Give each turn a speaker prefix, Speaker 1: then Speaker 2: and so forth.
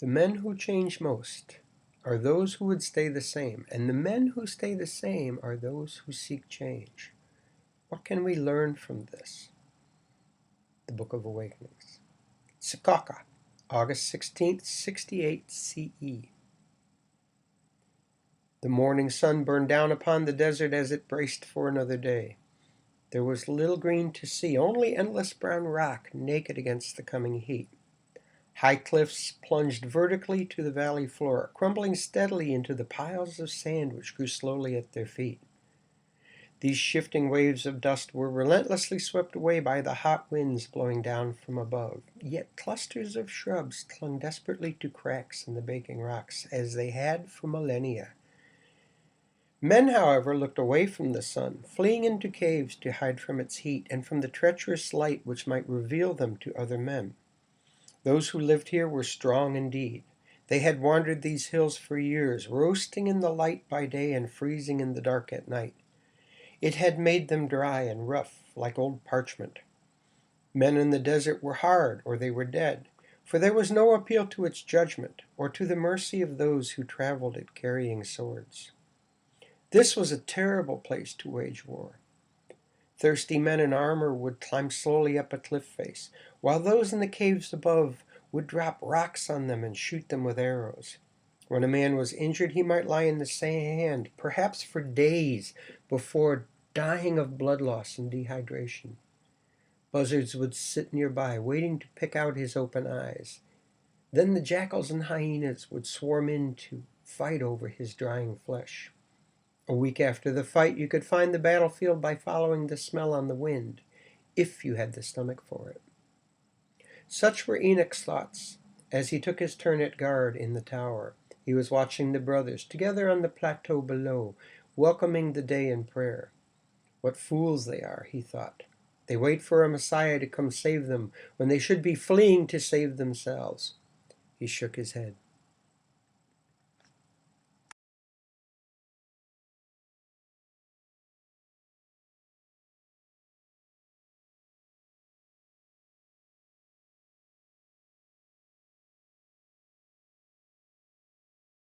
Speaker 1: The men who change most are those who would stay the same, and the men who stay the same are those who seek change. What can we learn from this? The Book of Awakenings. Secaucus, August 16th, 68 CE. The morning sun burned down upon the desert as it braced for another day. There was little green to see, only endless brown rock naked against the coming heat. High cliffs plunged vertically to the valley floor, crumbling steadily into the piles of sand which grew slowly at their feet. These shifting waves of dust were relentlessly swept away by the hot winds blowing down from above, yet clusters of shrubs clung desperately to cracks in the baking rocks, as they had for millennia. Men, however, looked away from the sun, fleeing into caves to hide from its heat and from the treacherous light which might reveal them to other men. Those who lived here were strong indeed. They had wandered these hills for years, roasting in the light by day and freezing in the dark at night. It had made them dry and rough, like old parchment. Men in the desert were hard, or they were dead, for there was no appeal to its judgment, or to the mercy of those who traveled it carrying swords. This was a terrible place to wage war. Thirsty men in armor would climb slowly up a cliff face, while those in the caves above would drop rocks on them and shoot them with arrows. When a man was injured, he might lie in the sand, perhaps for days, before dying of blood loss and dehydration. Buzzards would sit nearby, waiting to pick out his open eyes. Then the jackals and hyenas would swarm in to fight over his drying flesh. A week after the fight, you could find the battlefield by following the smell on the wind, if you had the stomach for it. Such were Enoch's thoughts as he took his turn at guard in the tower. He was watching the brothers, together on the plateau below, welcoming the day in prayer. What fools they are, he thought. They wait for a Messiah to come save them when they should be fleeing to save themselves. He shook his head.